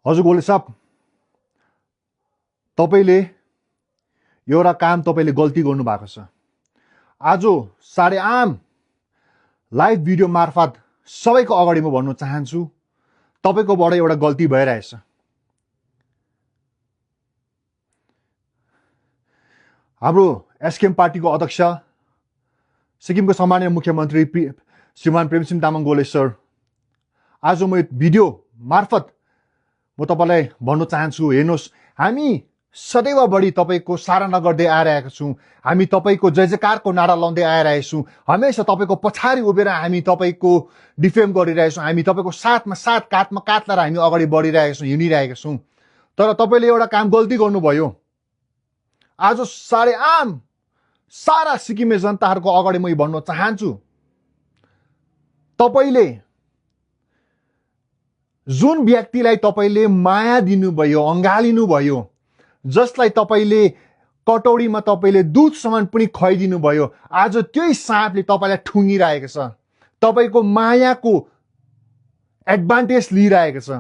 हजुर गोले साहब, तपाईले एउटा काम तपाईले गल्ती गर्नु भएको छ। आज सारे आम लाइभ भिडियो मार्फत सबैको अगाडि म भन्न चाहन्छु, तपाईकोबाट एउटा गल्ती भइरहेछ। हाम्रो एसकेएम पार्टीको अध्यक्ष, सिक्किमको सम्माननीय मुख्यमन्त्री श्रीमान प्रेमसिंह तामाङ गोले सर, आज म भिडियो मार्फत म तपाईलाई भन्न चाहन्छु, हेर्नुहोस्, हामी सदैव बढी तपाईको सराहना गर्दै आइरहेका छौं। हामी तपाईको जय जयकारको नारा लाउँदै आइरहेका छौं। हमेशा तपाईको पछाडि उभिएर हामी तपाईको डिफेम गरिरहेका छौं। हामी तपाईको साथमा साथ, काँधमा काँध लगाएर हामी अगाडि बढिरहेका छौं, हिँडिरहेका छौं। तर तपाईले एउटा काम गल्ती गर्नुभयो। आज सारे आम सारा सिक्किमे जनताहरुको अगाडि म भन्न चाहन्छु, तपाईले जुन व्यक्तिलाई तपाईले माया दिनुभयो, अंगालिनु भयो, जसलाई तपाईले कटौरीमा तपाईले दूध समान पनि खुवाइदिनु भयो, आज त्यही साँपले तपाईलाई ठुङ्गिरहेको छ, तपाईको मायाको एडभान्टेज लिइरहेको छ।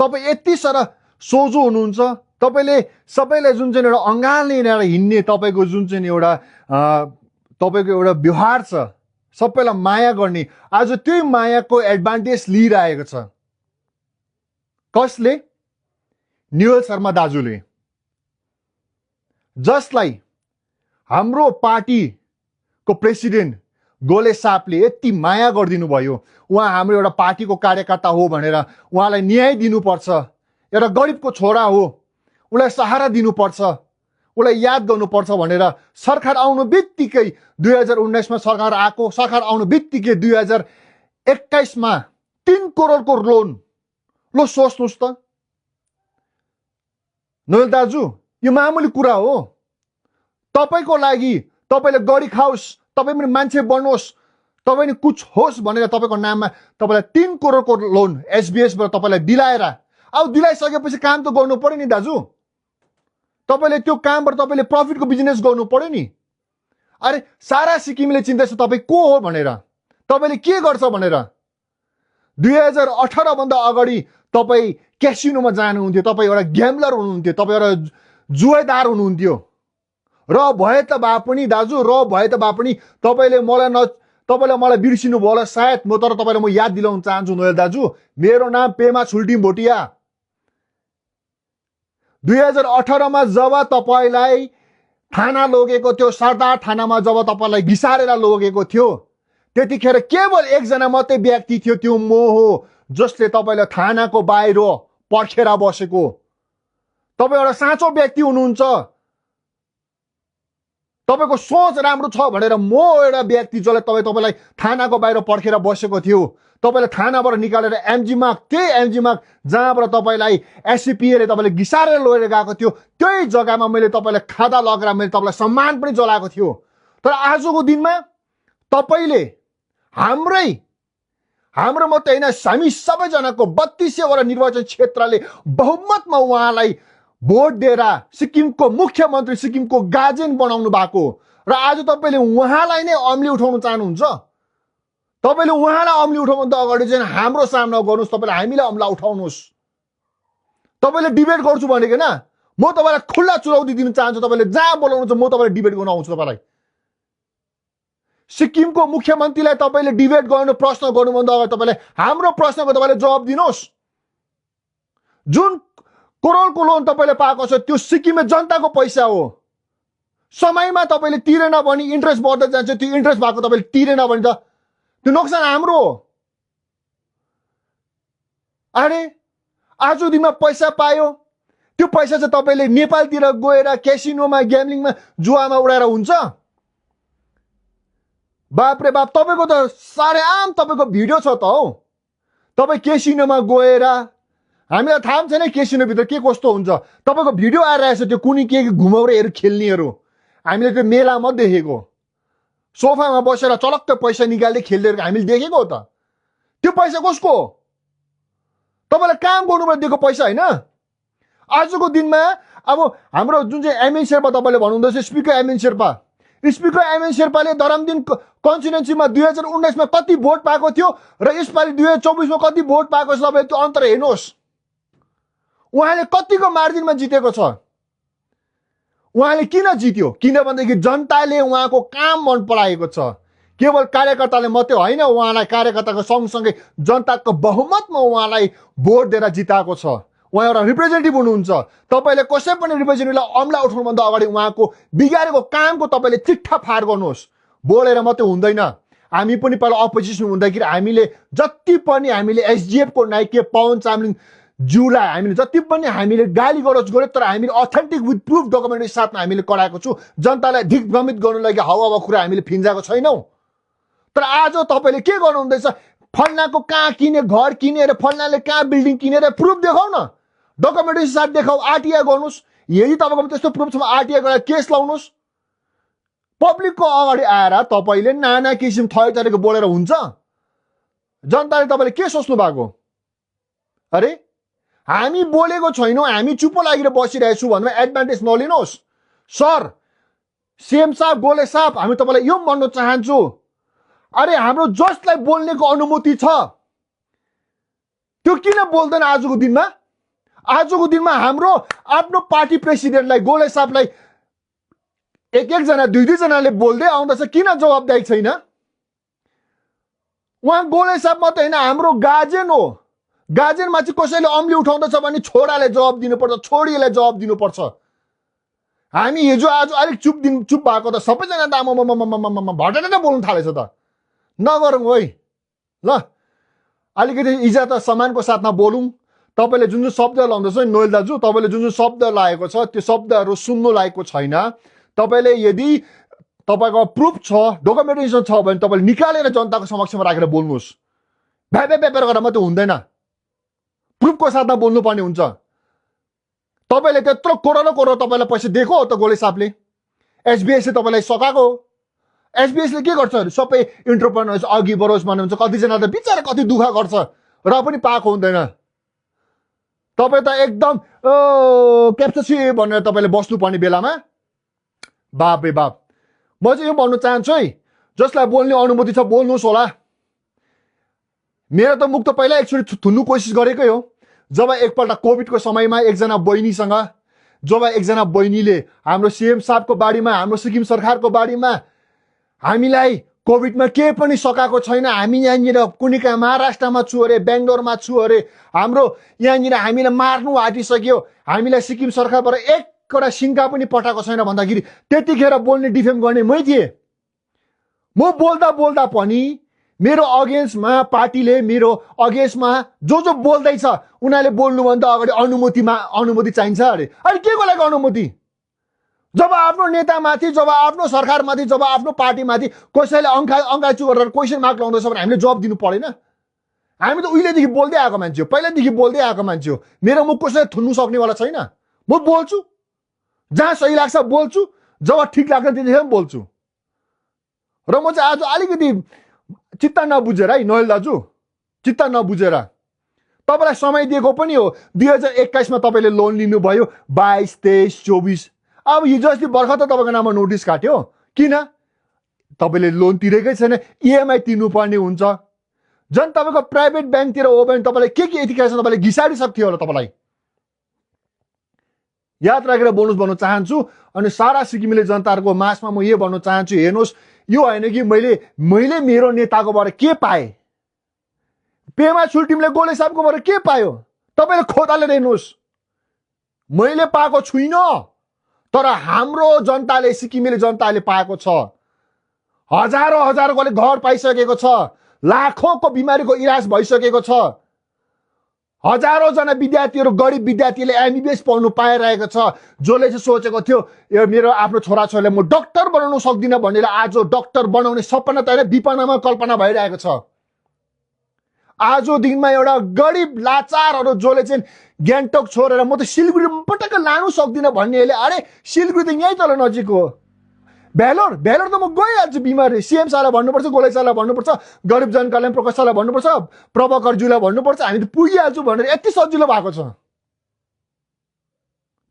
तपाई यति सारा सोझो हुनुहुन्छ, तपाईले सबैलाई जुन चाहिँ एउटा अंगालेर हिँड्ने तपाईको जुन चाहिँ एउटा तपाईको एउटा व्यवहार छ, सबैलाई माया गर्ने, आज त्यही मायाको एडभान्टेज लिइरहेको छ। कसले? निवेल शर्मा दाजुले, जसलाई हाम्रो पार्टीको प्रेसिडेन्ट गोले साहबले यति माया गरिदिनु भयो। उहाँ हाम्रो एउटा पार्टीको कार्यकर्ता हो भनेर उहाँलाई न्याय दिनुपर्छ। एउटा गरिबको छोरा हो, उलाई सहारा दिनुपर्छ, उलाई याद गर्नुपर्छ भनेर सरकार आउनु बित्तिकै 2019 मा सरकार आएको, सरकार आउनु बित्तिकै 2021 मा 3 करोडको लोन। लो सोच्नुस् त नोएल दाजु, यो मामुली कुरा हो। तपाईको लागि, तपाईले गरी खाओस्, तपाई पनि मान्छे बन्नुहोस्, तपाई नि कुछ होस् भनेर तपाईको नाममा तपाईलाई 3 करोडको लोन एसबीएस बाट तपाईलाई दिलाएर, अब दिलाइसकेपछि काम त गर्नु पर्यो नि दाजु। तपाईले त्यो कामबाट तपाईले प्रफिटको बिजनेस गर्नु पर्यो नि। अरे सारा सिक्किमले चिन्दैछ तपाई को हो भनेर, तपाईले के गर्छ भनेर। 2018 भन्दा अगाडि तपाई क्यासिनोमा जानुहुन्थ्यो, तपाई एउटा ग्याम्बलर हुनुहुन्थ्यो, तपाई एउटा जुवादार हुनुहुन्थ्यो। र भए त बा पनि दाजु, र भए त बा पनि तपाईले मलाई बिर्सिनु भयो होला सायद, म तर तपाईलाई म याद दिलाउन चाहन्छु नोएल दाजु, मेरो नाम पेमा छुल्टी भोटिया। 2018 मा जब तपाईलाई थाना लगेको थियो, सरदार थानामा जब तपाईलाई घिसारेर लगेको थियो, त्यतिखेर केवल एकजना मात्रै व्यक्ति थियो, त्यो म हो, जसले तपाईलाई थानाको बाहिर पर्खेर बसेको। तपाई एउटा साँचो व्यक्ति हुनुहुन्छ, तपाईको सोच राम्रो छ भनेर म एउटा व्यक्ति जसले तपाईलाई थानाको बाहिर पर्खेर बसेको थियो, तपाईलाई थानाबाट निकालेर एमजी मार्ग, त्यही एमजी मार्ग जहाँबाट तपाईलाई एससीपीए ले तपाईलाई घिसारेर लगेर गएको थियो, त्यही जग्गामा मैले तपाईलाई खादा लगेर मैले तपाईलाई सम्मान पनि जलाएको थियो। तर आजको दिनमा तपाईले हाम्रो मात्रै हैन, हामी सबैजनाको 3200 वटा निर्वाचन क्षेत्रले बहुमतमा उहाँलाई भोट दिएर सिक्किमको मुख्यमन्त्री, सिक्किमको गार्जियन बनाउनु भएको, र आज तपाईले उहाँलाई नै अम्ली उठाउन चाहनुहुन्छ। तपाईले उहाँलाई अम्ली उठाउनुभन्दा अगाडि चाहिँ हाम्रो सामना गर्नुस्, तपाईले हामीलाई अम्ला उठाउनुस्। तपाईले डिबेट गर्छु भनेको न, म तपाईलाई खुल्ला चुनौती दिन चाहन्छु, तपाईले जहाँ बोलाउनुहुन्छ म तपाईलाई डिबेट गर्न आउँछु। तपाईलाई सिक्किमको मुख्यमन्त्रीलाई तपाईले डिबेट गर्नु, प्रश्न गर्नुभन्दा अगाडि तपाईले हाम्रो प्रश्नको तपाईले जवाब दिनुहोस्। जुन करोडको लोन तपाईले पाएको छ, त्यो सिक्किमे जनताको पैसा हो। समयमा तपाईले तिरेन भने इन्ट्रेस्ट बढ्दै जान्छ, त्यो इन्ट्रेस्ट भएको तपाईले तिरेन भने त त्यो नोक्सान हाम्रो हो। अरे आज दिनमा पैसा पायो, त्यो पैसा चाहिँ तपाईले नेपालतिर गएर क्यासिनोमा, ग्याम्बलिङमा, जुवामा उडाएर हुन्छ? बाप रे बाप, तपाईको त सारे आम तपाईको भिडियो छ त हौ। तपाई क्यासिनोमा गएर, हामीलाई थाहा छैन क्यासिनो भित्र के कस्तो हुन्छ, तपाईको भिडियो आइरहेछ, त्यो कुनै के घुमाउरेहरू खेल्नेहरू हामीले त्यो मेलामा देखेको, सोफामा बसेर चलक्क पैसा निकाल्दै खेल्दै हामीले देखेको हो त। त्यो पैसा कसको हो? तपाईलाई काम गर्नुबाट दिएको पैसा हैन। आजको दिनमा अब हाम्रो जुन चाहिँ एमएन शेर्पा तपाईले भन्नुहुँदैछ, speaker MN Sherpa, speaker MN शेर्पाले धरमदिन कन्स्टिट्युन्सीमा 2019 मा कति भोट पाएको थियो र यसपालि 2024 मा कति भोट पाएको छ तपाईले त्यो अन्तर हेर्नुहोस्। उहाँले कतिको मार्जिनमा जितेको छ। उहाँले किन जित्यो? किनभनेदेखि जनताले उहाँको काम मन पराएको छ। केवल कार्यकर्ताले मात्रै होइन, उहाँलाई कार्यकर्ताको सँगसँगै जनताको बहुमतमा उहाँलाई भोट दिएर जिताएको छ। उहाँ एउटा रिप्रेजेन्टेटिभ हुनुहुन्छ। तपाईले कसै पनि रिप्रेजेन्टेटिभलाई अमला उठाउनुभन्दा अगाडि उहाँको बिगारेको कामको तपाईले चिट्ठा फार गर्नुहोस्। बोलेर मात्रै हुँदैन। हामी पनि पहिला अपोजिसन हुँदाखेरि हामीले जति पनि हामीले एसडिएफ को नायक पवन चामलिङ ज्यूलाई हामीले जति पनि हामीले गाली गरोज गर्यो, तर हामीले अथेन्टिक विथ प्रुफ डकुमेन्टको साथमा हामीले कराएको छु। जनतालाई दिग्भ्रमित गर्नु लागि हावा कुरा हामीले फिन्जाएको छैनौँ। तर आज तपाईले के गर्नुहुँदैछ? फल्नाको कहाँ किने घर किने र फल्नाले कहाँ बिल्डिङ किने र प्रुफ देखाउ न, डकुमेन्टको साथ देखाउ, आरटीआई गर्नुहोस्। यदि तपाईँको त्यस्तो प्रुफ छ आरटीआई गरेर केस लाउनुहोस्। पब्लिकको अगाडि आएर तपाईँले नाना किसिम थरीको बोलेर हुन्छ? जनताले तपाईँले के सोच्नु भएको? अरे हामी बोलेको छैनौँ, हामी चुप लागेर बसिरहेको छु भनेर एडभान्टेज नलिनुहोस्। सर सीएम साहब, गोले साहब, हामी तपाईँलाई यो भन्न चाहन्छु, अरे हाम्रो जसलाई बोल्नेको अनुमति छ त्यो किन बोल्दैन आजको दिनमा? आजको दिनमा हाम्रो आफ्नो पार्टी प्रेसिडेन्टलाई, गोले साहबलाई एकजना दुई जनाले बोल्दै आउँदैछ, किन जवाबदारी छैन? उहाँ गोले साहब मात्रै होइन, हाम्रो गार्जेन हो। गार्जेनमा चाहिँ कसैले अम्ली उठाउँदैछ भने छोराले जवाब दिनुपर्छ, छोरीले जवाब दिनुपर्छ। हामी हिजो आज अलिक चुप भएको त सबैजना त आमा भटेर बोल्नु थालेछ त। नगरौँ है ल, अलिकति इज्जत सम्मानको साथमा बोलौँ। तपाईँले जुन शब्द लाउँदैछ नोयल दाजु, तपाईँले जुन शब्द लागेको छ त्यो शब्दहरू सुन्नु लागेको छैन। तपाईँले यदि तपाईँको प्रुफ छ, डकुमेन्टेसन छ भने तपाईँले निकालेर जनताको समक्षमा राखेर बोल्नुहोस्। भ्यापेर गरेर मात्रै हुँदैन, प्रुफको साथमा बोल्नुपर्ने हुन्छ। तपाईँले त्यत्रो करोड तपाईँलाई पैसा दिएको हो त गोले साहबले, एसबिएसले तपाईँलाई सकाएको हो। एसबिएसले के गर्छ? सबै इन्टरप्रेनर्स अघि बढोस् भन्नुहुन्छ। कतिजना त बिचारा कति दुःख गर्छ र पनि पाएको हुँदैन। तपाईँ त एकदम क्याप्चसी भनेर तपाईँले बस्नुपर्ने बेलामा बाप रे बाप। म चाहिँ यो भन्नु चाहन्छु है, जसलाई बोल्ने अनुमति छ बोल्नुहोस् होला। मेरो त मुख त पहिला एकचोटि थुन्नु कोसिस गरेकै हो। जब एकपल्ट कोभिडको समयमा एकजना बहिनीसँग, जब एकजना बहिनीले हाम्रो सीएम साहबको बारीमा, हाम्रो सिक्किम सरकारको बारीमा हामीलाई कोभिडमा केही पनि सकाएको छैन, हामी यहाँनिर कुनै कहाँ महाराष्ट्रमा छु अरे, बेङ्गलोरमा छु अरे, हाम्रो यहाँनिर हामीलाई मार्नु आँटिसक्यो, हामीलाई सिक्किम सरकारबाट एकवटा सिङ्का पनि पठाएको छैन भन्दाखेरि त्यतिखेर बोल्ने डिफेम गर्ने मै थिएँ। म बोल्दा पनि मेरो अगेन्स्टमा पार्टीले, मेरो अगेन्स्टमा जो बोल्दैछ उनीहरूले बोल्नुभन्दा अगाडि अनुमति चाहिन्छ अरे। अनि के को लागि अनुमति? जब आफ्नो नेतामाथि, जब आफ्नो सरकारमाथि, जब आफ्नो पार्टीमाथि कसैले अङ्काचु गरेर क्वेसन मार्क लाउँदैछ भने हामीले जवाब दिनु परेन? हामी त उहिलेदेखि बोल्दै आएको मान्छे हो, पहिलादेखि बोल्दै आएको मान्छे हो। मेरो मुख कसैले थुन्नु सक्नेवाला छैन। म बोल्छु, जहाँ सही लाग्छ बोल्छु, जब ठिक लाग्छ त्यतिखेर बोल्छु। र म चाहिँ आज अलिकति चित्त नबुझेर है नोयल दाजु, चित्त नबुझेर तपाईँलाई समय दिएको पनि हो। 2021 मा तपाईँले लोन लिनुभयो, 22, 23, 24। अब हिजो अस्ति भर्खर त तपाईँको नाममा नोटिस काट्यो। किन? तपाईँले लोन तिरेकै छैन, इएमआई तिर्नुपर्ने हुन्छ। झन् तपाईँको प्राइभेट ब्याङ्कतिर हो भने तपाईँलाई के यतिखेर तपाईँले घिसारिसक्थ्यो होला। तपाईँलाई याद राखेर बोनस भन्न चाहन्छु। अनि सारा सिक्किमेली जनताहरूको मासमा म यो भन्न चाहन्छु, हेर्नुहोस्, यो होइन कि मैले मेरो नेताकोबाट के पाएँ, पेमा छुल्टिमले गोले साहबकोबाट के पायो, तपाईँले खोदालेर हेर्नुहोस्। मैले पाएको छुइनँ, तर हाम्रो जनताले, सिक्किमेली जनताले पाएको छ। हजारौंले घर पाइसकेको छ, लाखौंको बिमारीको इलाज भइसकेको छ, हजारौं जना विद्यार्थीहरू, गरिब विद्यार्थीले एमबीबीएस पढ्नु पाइरहेको छ। जसले चाहिँ सोचेको थियो मेरो आफ्नो छोराछोरीलाई म डाक्टर बनाउन सक्दिनँ भनेर आज डाक्टर बनाउने सपना त होइन, विपनामा कल्पना भइरहेको छ। आज दिनमा एउटा गरिब लाचारहरू जसले चाहिँ ग्यान्टोक छोडेर म त सिलगढी पटक्क लानु सक्दिनँ भन्नेले, अरे सिलगढी त यहीँ तल नजिक हो। भेलोर त म गइहाल्छु बिमारी। सीएम साहबलाई भन्नुपर्छ, गोले साहबलाई भन्नुपर्छ, गरिब जनकल्याण प्रकाश साहबलाई भन्नुपर्छ, प्रभाकरज्यूलाई भन्नुपर्छ, हामी त पुगिहाल्छु भनेर यति सजिलो भएको छ।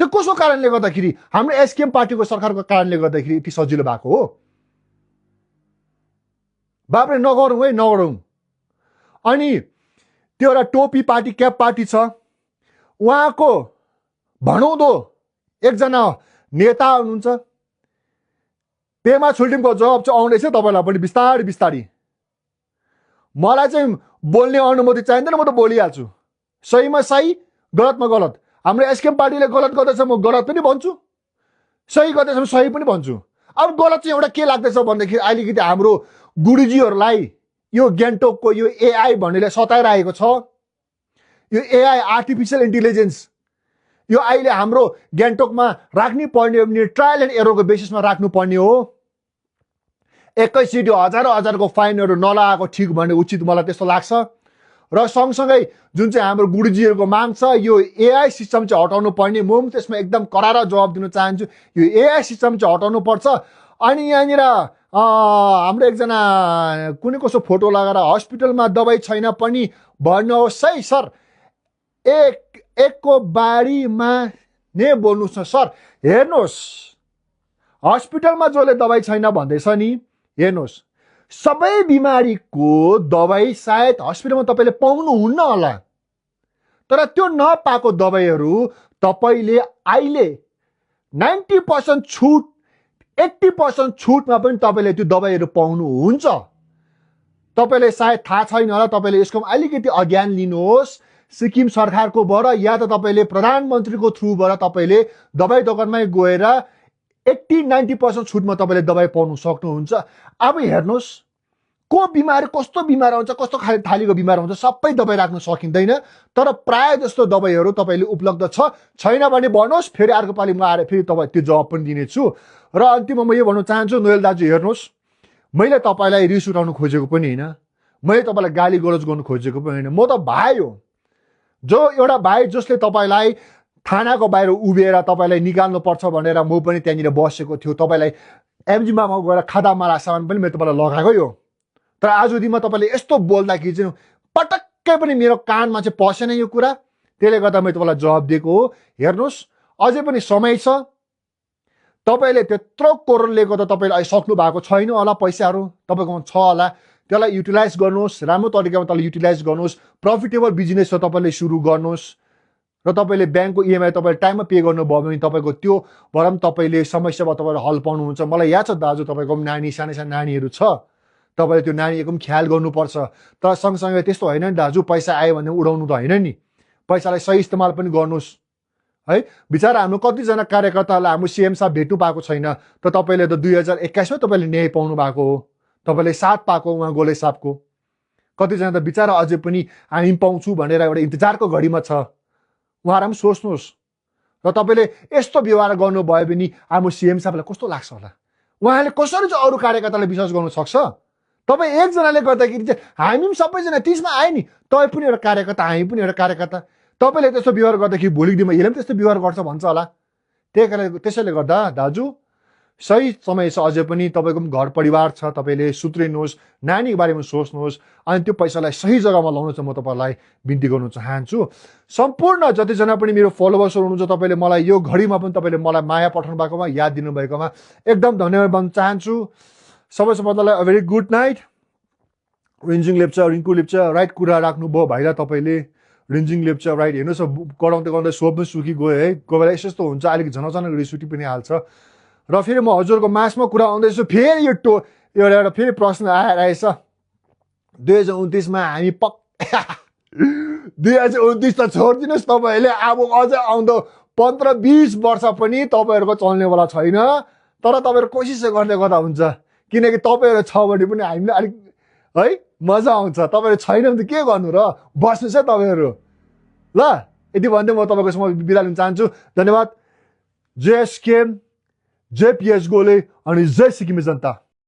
त्यो कसो कारणले गर्दाखेरि? हाम्रो एसकेएम पार्टीको सरकारको कारणले गर्दाखेरि यति सजिलो भएको हो। बाबरे नगरौँ है, नगरौँ। अनि त्यो एउटा टोपी पार्टी, क्याप पार्टी छ, उहाँको भनौँदो एकजना नेता हुनुहुन्छ। पेमा छुल्टिमको जवाब चाहिँ आउँदैछ तपाईँलाई पनि बिस्तारै बिस्तारै। मलाई चाहिँ बोल्ने अनुमति चाहिँदैन, म त बोलिहाल्छु। सहीमा सही, गलतमा गलत। हाम्रो एसकेएम पार्टीले गलत गर्दैछ, म गलत पनि भन्छु, सही गर्दैछ म सही पनि भन्छु। अब गलत चाहिँ एउटा के लाग्दैछ भन्दाखेरि अलिकति हाम्रो गुरुजीहरूलाई यो ग्यान्टोकको यो एआई भन्नेले सताइरहेको छ। यो एआई, आर्टिफिसियल इन्टेलिजेन्स, यो अहिले हाम्रो ग्यान्टोकमा राख्नै पर्ने हो भने ट्रायल एन्ड एररको बेसिसमा राख्नुपर्ने हो। एकैचोटि हजारौं फाइनहरू नलागेको ठिक भन्ने उचित मलाई त्यस्तो लाग्छ। र सँगसँगै जुन चाहिँ हाम्रो गुरुजीहरूको माग छ, यो एआई सिस्टम चाहिँ हटाउनु पर्ने, म पनि त्यसमा एकदम करारा जवाब दिन चाहन्छु। यो एआई सिस्टम चाहिँ हटाउनु पर्छ। अनि यहाँनिर हाम्रो एकजना कुनै कसो फोटो लगाएर हस्पिटलमा दबाई छैन पनि भन्नुहोस् है सर, एकको बारीमा नै बोल्नुहोस् न सर। हेर्नुहोस्, हस्पिटलमा जसले दबाई छैन भन्दैछ नि, हेर्नुहोस्, सबै बिमारीको दबाई सायद हस्पिटलमा तपाईँले पाउनुहुन्न होला, तर त्यो नपाएको दबाईहरू तपाईँले अहिले 90% छुट, 80% छुटमा पनि तपाईँले त्यो दबाईहरू पाउनुहुन्छ। तपाईँले सायद थाहा छैन होला, तपाईँले यसको अलिकति अज्ञान लिनुहोस्। सिक्किम सरकारकोबाट या त तपाईँले प्रधानमन्त्रीको थ्रुबाट तपाईँले दबाई दोकानमै गएर 80-90% छुटमा तपाईँले दबाई पाउनु सक्नुहुन्छ। अब हेर्नुहोस्, को बिमार कस्तो बिमार हुन्छ, कस्तो थालीको बिमार हुन्छ, सबै दबाई राख्न सकिँदैन। तर प्राय जस्तो दबाईहरू तपाईँले उपलब्ध छ, छैन भने भन्नुहोस्, फेरि अर्को पालि म आएर फेरि तपाईँ त्यो जवाब पनि दिनेछु। र अन्तिममा म यो भन्न चाहन्छु, नोएल दाजु हेर्नुहोस्, मैले तपाईँलाई रिस उठाउनु खोजेको पनि होइन, मैले तपाईँलाई गाली गलोज गर्नु खोजेको पनि होइन। म त भाइ हो, जो एउटा भाइ जसले तपाईँलाई थानाको बाहिर उभिएर तपाईँलाई निकाल्नुपर्छ भनेर म पनि त्यहाँनिर बसेको थियो। तपाईँलाई एमजीमा गएर खादामाला सामान पनि मैले तपाईँलाई लगाएकै हो। तर आज दिनमा तपाईँले यस्तो बोल्दाखेरि चाहिँ पटक्कै पनि मेरो कानमा चाहिँ पसेन यो कुरा। त्यसले गर्दा मैले तपाईँलाई जवाब दिएको हो। हेर्नुहोस्, अझै पनि समय छ। तपाईँले त्यत्रो करोडले गर्दा तपाईँले अहिले सक्नु भएको छैन होला, पैसाहरू तपाईँकोमा छ होला, त्यसलाई युटिलाइज गर्नुहोस्, राम्रो तरिकामा त्यसलाई युटिलाइज गर्नुहोस्। प्रफिटेबल बिजनेस छ, तपाईँले सुरु गर्नुहोस्। र तपाईँले ब्याङ्कको इएमआई तपाईँले टाइममा पे गर्नुभयो भने तपाईँको त्यो भएर पनि तपाईँले समस्यामा तपाईँले हल पाउनुहुन्छ। मलाई याद छ दाजु, तपाईँको पनि नानी, सानो सानो नानीहरू छ, तपाईँले त्यो नानीको पनि ख्याल गर्नुपर्छ। तर सँगसँगै त्यस्तो होइन नि दाजु, पैसा आयो भने उडाउनु त होइन नि, पैसालाई सही इस्तेमाल पनि गर्नुहोस् है। बिचरा हाम्रो कतिजना कार्यकर्ताहरूलाई हाम्रो सिएम साहब भेट्नु पाएको छैन, तर तपाईँले त 2021मा तपाईँले न्याय पाउनु भएको हो, तपाईँले साथ पाएको उहाँ गोले साहबको। कतिजना त बिचरा अझै पनि हामी पाउँछु भनेर एउटा इन्तजारको घडीमा छ। उहाँहरू पनि सोच्नुहोस्। र तपाईँले यस्तो व्यवहार गर्नुभयो भने हाम्रो सिएम साहबलाई कस्तो लाग्छ होला, उहाँले कसरी चाहिँ अरू कार्यकर्तालाई विश्वास गर्नु सक्छ? तपाईँ एकजनाले गर्दाखेरि चाहिँ हामी पनि सबैजना 30मा आयो नि, तपाईँ पनि एउटा कार्यकर्ता, हामी पनि एउटा कार्यकर्ता। तपाईँले त्यस्तो व्यवहार गर्दाखेरि भोलिको दिनमा यसले पनि त्यस्तो व्यवहार गर्छ भन्छ होला। त्यसैले गर्दा दाजु सही समय छ, अझै पनि तपाईँको पनि घर परिवार छ, तपाईँले सुत्रिनुहोस्, नानीको बारेमा सोच्नुहोस्, अनि त्यो पैसालाई सही जग्गामा लाउनु चाहिँ म तपाईँलाई बिन्ती गर्नु चाहन्छु। सम्पूर्ण जतिजना पनि मेरो फलोवर्सहरू हुनुहुन्छ, तपाईँले मलाई यो घडीमा पनि तपाईँले मलाई माया पठाउनु भएकोमा, याद दिनुभएकोमा एकदम धन्यवाद भन्न चाहन्छु। सबैलाई a very good night. Rinzing Lepcha, Rinku Lepcha, right कुरा राख्नुभयो भाइलाई तपाईँले। रिन्जिङ लेप्चा राइट, हेर्नुहोस् कराउँदै कराउँदै सोप पनि सुकी गयो है, कोही बेला यस्तो यस्तो हुन्छ, अलिक झनझन रिस उठि पनि हाल्छ। र फेरि म हजुरको मासमा कुरा आउँदैछु, फेरि यो एउटा फेरि प्रश्न आइरहेछ। 2029मा हामी 2029 त छोडिदिनुहोस् तपाईँहरूले, अब अझै आउँदो 15-20 वर्ष पनि तपाईँहरूको चल्नेवाला छैन। तर तपाईँहरू कोसिस गर्ने गर्दा हुन्छ, किनकि तपाईँहरू छ भने पनि हामीलाई अलिक है मजा आउँछ। तपाईँहरू छैन भने त के गर्नु र, बस्नुहोस् है तपाईँहरू। ल यति भन्दै म तपाईँको समक्ष बिदा लिन चाहन्छु। धन्यवाद। जय एसकेएम, जय पिएस गोले अनि जय सिक्किमे जनता।